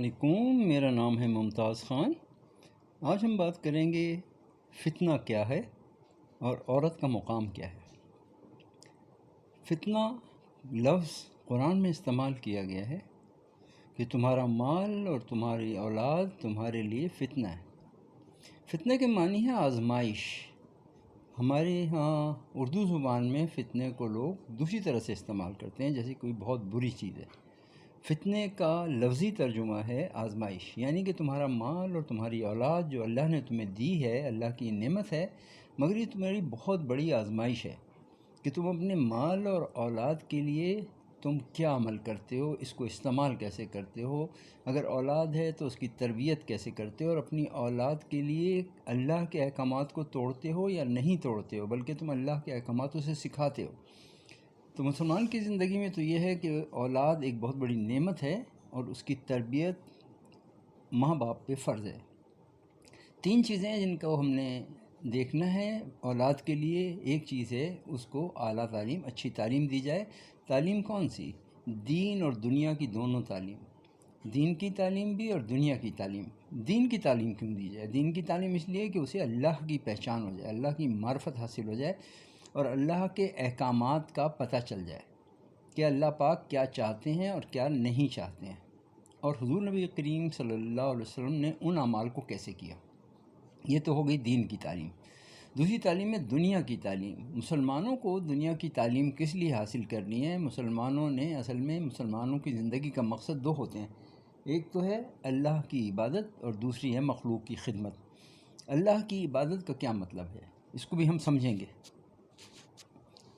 علیکم، میرا نام ہے ممتاز خان۔ آج ہم بات کریں گے فتنہ کیا ہے اور عورت کا مقام کیا ہے۔ فتنہ لفظ قرآن میں استعمال کیا گیا ہے کہ تمہارا مال اور تمہاری اولاد تمہارے لیے فتنہ ہے۔ فتنہ کے معنی ہے آزمائش۔ ہمارے ہاں اردو زبان میں فتنے کو لوگ دوسری طرح سے استعمال کرتے ہیں، جیسے کوئی بہت بری چیز ہے۔ فتنے کا لفظی ترجمہ ہے آزمائش، یعنی کہ تمہارا مال اور تمہاری اولاد جو اللہ نے تمہیں دی ہے، اللہ کی نعمت ہے، مگر یہ تمہاری بہت بڑی آزمائش ہے کہ تم اپنے مال اور اولاد کے لیے تم کیا عمل کرتے ہو، اس کو استعمال کیسے کرتے ہو۔ اگر اولاد ہے تو اس کی تربیت کیسے کرتے ہو، اور اپنی اولاد کے لیے اللہ کے احکامات کو توڑتے ہو یا نہیں توڑتے ہو، بلکہ تم اللہ کے احکامات اسے سکھاتے ہو۔ تو مسلمان کی زندگی میں تو یہ ہے کہ اولاد ایک بہت بڑی نعمت ہے اور اس کی تربیت ماں باپ پہ فرض ہے۔ تین چیزیں ہیں جن کو ہم نے دیکھنا ہے اولاد کے لیے۔ ایک چیز ہے اس کو اعلیٰ تعلیم، اچھی تعلیم دی جائے۔ تعلیم کون سی؟ دین اور دنیا کی دونوں تعلیم، دین کی تعلیم بھی اور دنیا کی تعلیم۔ دین کی تعلیم کیوں دی جائے؟ دین کی تعلیم اس لیے کہ اسے اللہ کی پہچان ہو جائے، اللہ کی معرفت حاصل ہو جائے اور اللہ کے احکامات کا پتہ چل جائے کہ اللہ پاک کیا چاہتے ہیں اور کیا نہیں چاہتے ہیں، اور حضور نبی کریم صلی اللہ علیہ وسلم نے ان اعمال کو کیسے کیا۔ یہ تو ہو گئی دین کی تعلیم۔ دوسری تعلیم ہے دنیا کی تعلیم۔ مسلمانوں کو دنیا کی تعلیم کس لیے حاصل کرنی ہے؟ مسلمانوں نے اصل میں مسلمانوں کی زندگی کا مقصد دو ہوتے ہیں، ایک تو ہے اللہ کی عبادت اور دوسری ہے مخلوق کی خدمت۔ اللہ کی عبادت کا کیا مطلب ہے، اس کو بھی ہم سمجھیں گے۔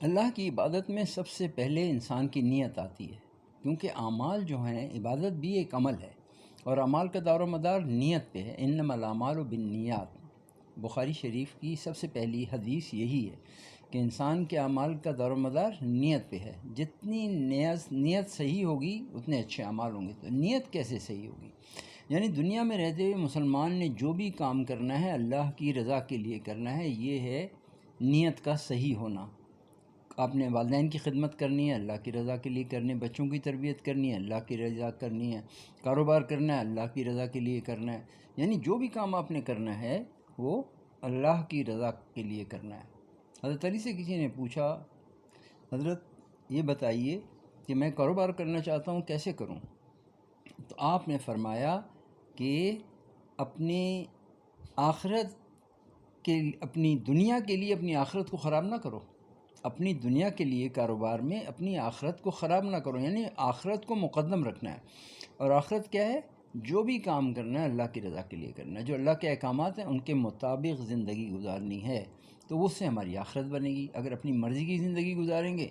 اللہ کی عبادت میں سب سے پہلے انسان کی نیت آتی ہے، کیونکہ اعمال جو ہیں، عبادت بھی ایک عمل ہے اور اعمال کا دار و مدار نیت پہ ہے۔ انما الاعمال بالنیات، بخاری شریف کی سب سے پہلی حدیث یہی ہے کہ انسان کے اعمال کا دار و مدار نیت پہ ہے۔ جتنی نیت صحیح ہوگی اتنے اچھے اعمال ہوں گے۔ تو نیت کیسے صحیح ہوگی؟ یعنی دنیا میں رہتے ہوئے مسلمان نے جو بھی کام کرنا ہے اللہ کی رضا کے لیے کرنا ہے، یہ ہے نیت کا صحیح ہونا۔ آپ نے والدین کی خدمت کرنی ہے، اللہ کی رضا کے لیے کرنی ہے، بچوں کی تربیت کرنی ہے، اللہ کی رضا کرنی ہے، کاروبار کرنا ہے، اللہ کی رضا کے لیے کرنا ہے۔ یعنی جو بھی کام آپ نے کرنا ہے وہ اللہ کی رضا کے لیے کرنا ہے۔ حضرت علی سے کسی نے پوچھا، حضرت یہ بتائیے کہ میں کاروبار کرنا چاہتا ہوں، کیسے کروں؟ تو آپ نے فرمایا کہ اپنی آخرت کے، اپنی دنیا کے لیے اپنی آخرت کو خراب نہ کرو۔ اپنی دنیا کے لیے کاروبار میں اپنی آخرت کو خراب نہ کرو، یعنی آخرت کو مقدم رکھنا ہے۔ اور آخرت کیا ہے؟ جو بھی کام کرنا ہے اللہ کی رضا کے لیے کرنا ہے، جو اللہ کے احکامات ہیں ان کے مطابق زندگی گزارنی ہے، تو اس سے ہماری آخرت بنے گی۔ اگر اپنی مرضی کی زندگی گزاریں گے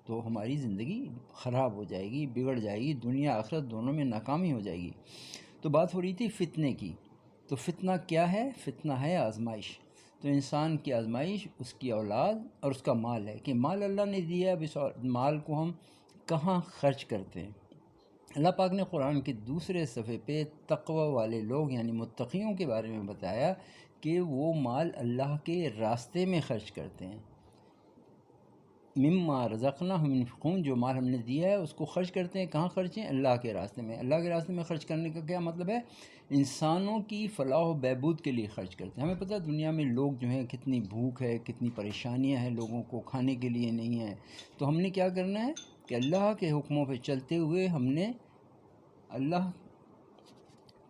تو ہماری زندگی خراب ہو جائے گی، بگڑ جائے گی، دنیا آخرت دونوں میں ناکامی ہو جائے گی۔ تو بات ہو رہی تھی فتنے کی۔ تو فتنہ کیا ہے؟ فتنہ ہے آزمائش۔ تو انسان کی آزمائش اس کی اولاد اور اس کا مال ہے کہ مال اللہ نے دیا، اب اس مال کو ہم کہاں خرچ کرتے ہیں۔ اللہ پاک نے قرآن کے دوسرے صفحے پہ تقوی والے لوگ یعنی متقیوں کے بارے میں بتایا کہ وہ مال اللہ کے راستے میں خرچ کرتے ہیں۔ مما رزقناہم ينفقون، جو مال ہم نے دیا ہے اس کو خرچ کرتے ہیں۔ کہاں خرچ ہیں؟ اللہ کے راستے میں۔ اللہ کے راستے میں خرچ کرنے کا کیا مطلب ہے؟ انسانوں کی فلاح و بہبود کے لیے خرچ کرتے ہیں۔ ہمیں پتہ ہے دنیا میں لوگ جو ہیں کتنی بھوک ہے، کتنی پریشانیاں ہیں، لوگوں کو کھانے کے لیے نہیں ہے۔ تو ہم نے کیا کرنا ہے کہ اللہ کے حکموں پہ چلتے ہوئے ہم نے اللہ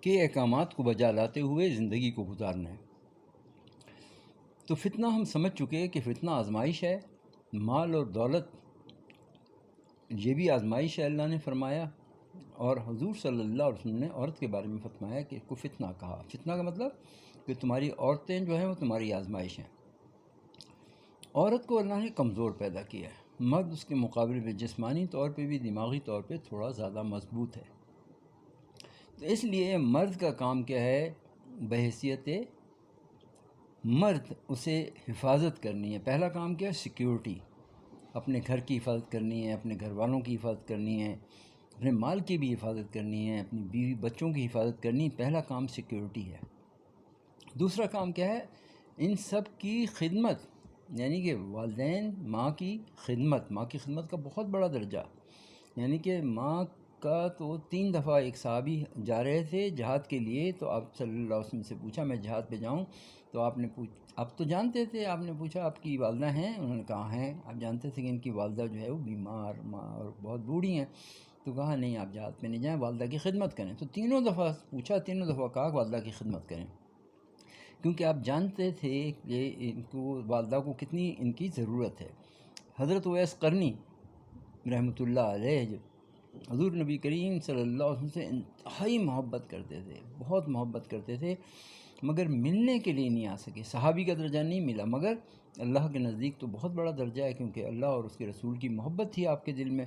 کے احکامات کو بجا لاتے ہوئے زندگی کو گزارنا ہے۔ تو فتنہ ہم سمجھ چکے کہ فتنہ آزمائش ہے۔ مال اور دولت یہ بھی آزمائش ہے، اللہ نے فرمایا۔ اور حضور صلی اللہ علیہ وسلم نے عورت کے بارے میں فرمایا کہ اس کو فتنہ کہا۔ فتنہ کا مطلب کہ تمہاری عورتیں جو ہیں وہ تمہاری آزمائش ہیں۔ عورت کو اللہ نے کمزور پیدا کیا ہے، مرد اس کے مقابلے میں جسمانی طور پہ بھی دماغی طور پہ تھوڑا زیادہ مضبوط ہے۔ تو اس لیے مرد کا کام کیا ہے؟ بحیثیت مرد اسے حفاظت کرنی ہے۔ پہلا کام کیا ہے؟ سیکیورٹی، اپنے گھر کی حفاظت کرنی ہے، اپنے گھر والوں کی حفاظت کرنی ہے، اپنے مال کی بھی حفاظت کرنی ہے، اپنی بیوی بچوں کی حفاظت کرنی ہے۔ پہلا کام سیکیورٹی ہے۔ دوسرا کام کیا ہے؟ ان سب کی خدمت، یعنی کہ والدین، ماں کی خدمت۔ ماں کی خدمت کا بہت بڑا درجہ، یعنی کہ ماں کا تو 3 دفعہ ایک صحابی جا رہے تھے جہاد کے لیے، تو آپ صلی اللہ علیہ وسلم سے پوچھا میں جہاد پہ جاؤں، تو آپ نے آپ تو جانتے تھے، آپ نے پوچھا آپ کی والدہ ہیں؟ انہوں نے کہا ہیں۔ آپ جانتے تھے کہ ان کی والدہ جو ہے وہ بیمار ماں اور بہت بوڑھی ہیں، تو کہا نہیں آپ جہاد پہ نہیں جائیں، والدہ کی خدمت کریں۔ تو تینوں دفعہ پوچھا، تینوں دفعہ کہا کہ والدہ کی خدمت کریں، کیونکہ آپ جانتے تھے کہ ان کو والدہ کو کتنی ان کی ضرورت ہے۔ حضرت اویس قرنی رحمۃ اللہ علیہ جو حضور نبی کریم صلی اللہ علیہ وسلم سے انتہائی محبت کرتے تھے، بہت محبت کرتے تھے، مگر ملنے کے لیے نہیں آ سکے۔ صحابی کا درجہ نہیں ملا، مگر اللہ کے نزدیک تو بہت بڑا درجہ ہے، کیونکہ اللہ اور اس کے رسول کی محبت تھی آپ کے دل میں۔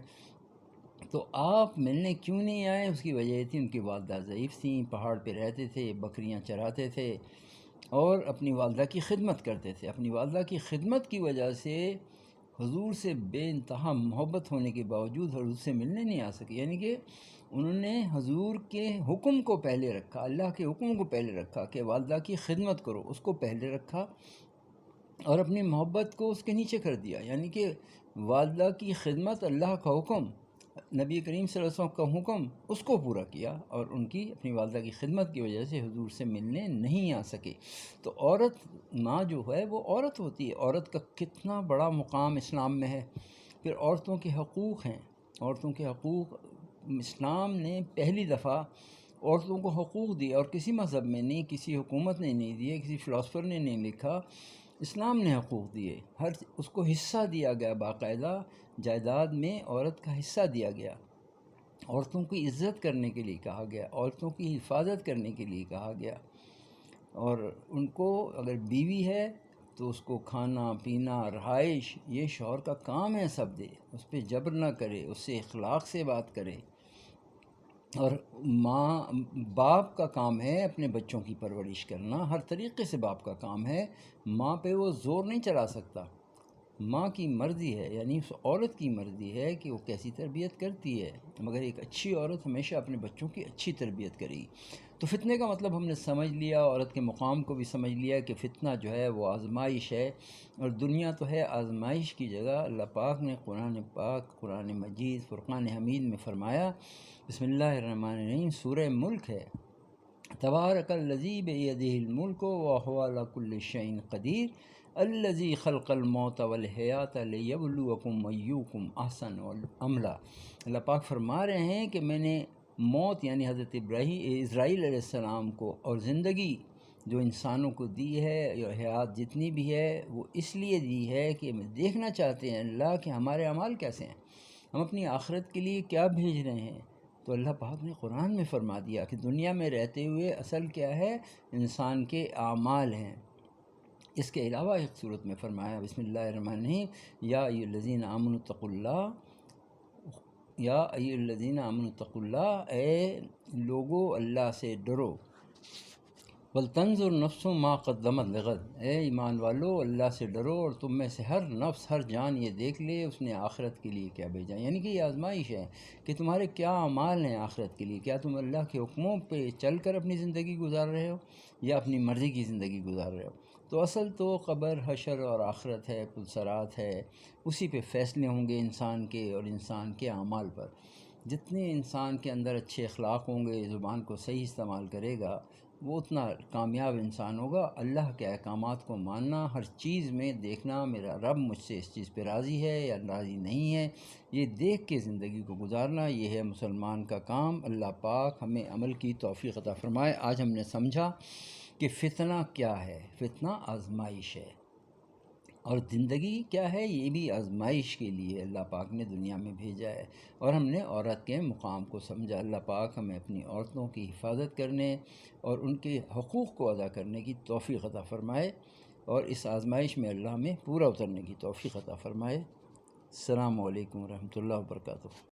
تو آپ ملنے کیوں نہیں آئے؟ اس کی وجہ تھی ان کی والدہ ضعیف تھیں، پہاڑ پہ رہتے تھے، بکریاں چراتے تھے اور اپنی والدہ کی خدمت کرتے تھے۔ اپنی والدہ کی خدمت کی وجہ سے حضور سے بے انتہا محبت ہونے کے باوجود حضور سے ملنے نہیں آ سکے، یعنی کہ انہوں نے حضور کے حکم کو پہلے رکھا، اللہ کے حکم کو پہلے رکھا کہ والدہ کی خدمت کرو، اس کو پہلے رکھا اور اپنی محبت کو اس کے نیچے کر دیا، یعنی کہ والدہ کی خدمت، اللہ کا حکم، نبی کریم صلی اللہ علیہ وسلم کا حکم، اس کو پورا کیا، اور ان کی اپنی والدہ کی خدمت کی وجہ سے حضور سے ملنے نہیں آ سکے۔ تو عورت ماں جو ہے وہ عورت ہوتی ہے، عورت کا کتنا بڑا مقام اسلام میں ہے۔ پھر عورتوں کے حقوق ہیں، عورتوں کے حقوق اسلام نے پہلی دفعہ عورتوں کو حقوق دیے، اور کسی مذہب میں نہیں، کسی حکومت نے نہیں دیے، کسی فلاسفر نے نہیں لکھا، اسلام نے حقوق دیے، ہر اس کو حصہ دیا گیا، باقاعدہ جائیداد میں عورت کا حصہ دیا گیا، عورتوں کی عزت کرنے کے لیے کہا گیا، عورتوں کی حفاظت کرنے کے لیے کہا گیا، اور ان کو اگر بیوی ہے تو اس کو کھانا پینا رہائش یہ شوہر کا کام ہے، سب دے، اس پہ جبر نہ کرے، اس سے اخلاق سے بات کرے، اور ماں باپ کا کام ہے اپنے بچوں کی پرورش کرنا، ہر طریقے سے باپ کا کام ہے، ماں پہ وہ زور نہیں چلا سکتا، ماں کی مرضی ہے، یعنی اس عورت کی مرضی ہے کہ وہ کیسی تربیت کرتی ہے، مگر ایک اچھی عورت ہمیشہ اپنے بچوں کی اچھی تربیت کرے گی۔ تو فتنے کا مطلب ہم نے سمجھ لیا، عورت کے مقام کو بھی سمجھ لیا کہ فتنہ جو ہے وہ آزمائش ہے، اور دنیا تو ہے آزمائش کی جگہ۔ اللہ پاک نے قرآن پاک، قرآن مجید، فرقان حمید میں فرمایا، بسم اللہ الرحمن الرحیم، سورہ ملک ہے، تبارک الذی بیدہ الملک وہو علی کل شیء قدیر الذی خلق الموت والحیات لیبلوکم ایکم احسن عملا۔ اللہ پاک فرما رہے ہیں کہ میں نے موت یعنی حضرت اسرائیل علیہ السلام کو اور زندگی جو انسانوں کو دی ہے، یا حیات جتنی بھی ہے، وہ اس لیے دی ہے کہ ہمیں دیکھنا چاہتے ہیں اللہ کہ ہمارے اعمال کیسے ہیں، ہم اپنی آخرت کے لیے کیا بھیج رہے ہیں۔ تو اللہ پاک نے قرآن میں فرما دیا کہ دنیا میں رہتے ہوئے اصل کیا ہے، انسان کے اعمال ہیں۔ اس کے علاوہ ایک صورت میں فرمایا، بسم اللہ الرحمن الرحیم، یا ایھا الذین آمنوا اتقوا اللہ، یا ایھا الذین آمنوا اتقوا اللہ، اے لوگو اللہ سے ڈرو، وَلْتَنْظُرْ نَفْسٌ مَا قَدَّمَتْ لِغَدٍ، اے ایمان والو اللہ سے ڈرو، اور تم میں سے ہر نفس، ہر جان یہ دیکھ لے اس نے آخرت کے لیے کیا بھیجا، یعنی کہ یہ آزمائش ہے کہ تمہارے کیا اعمال ہیں آخرت کے لیے، کیا تم اللہ کے حکموں پہ چل کر اپنی زندگی گزار رہے ہو یا اپنی مرضی کی زندگی گزار رہے ہو۔ تو اصل تو قبر، حشر اور آخرت ہے، پلسرات ہے، اسی پہ فیصلے ہوں گے انسان کے اور انسان کے اعمال پر۔ جتنے انسان کے اندر اچھے اخلاق ہوں گے، زبان کو صحیح استعمال کرے گا، وہ اتنا کامیاب انسان ہوگا۔ اللہ کے احکامات کو ماننا، ہر چیز میں دیکھنا میرا رب مجھ سے اس چیز پہ راضی ہے یا راضی نہیں ہے، یہ دیکھ کے زندگی کو گزارنا، یہ ہے مسلمان کا کام۔ اللہ پاک ہمیں عمل کی توفیق عطا فرمائے۔ آج ہم نے سمجھا کہ فتنہ کیا ہے، فتنہ آزمائش ہے، اور زندگی کیا ہے، یہ بھی آزمائش کے لیے اللہ پاک نے دنیا میں بھیجا ہے، اور ہم نے عورت کے مقام کو سمجھا۔ اللہ پاک ہمیں اپنی عورتوں کی حفاظت کرنے اور ان کے حقوق کو ادا کرنے کی توفیق عطا فرمائے، اور اس آزمائش میں اللہ ہمیں پورا اترنے کی توفیق عطا فرمائے۔ السلام علیکم ورحمۃ اللہ وبرکاتہ۔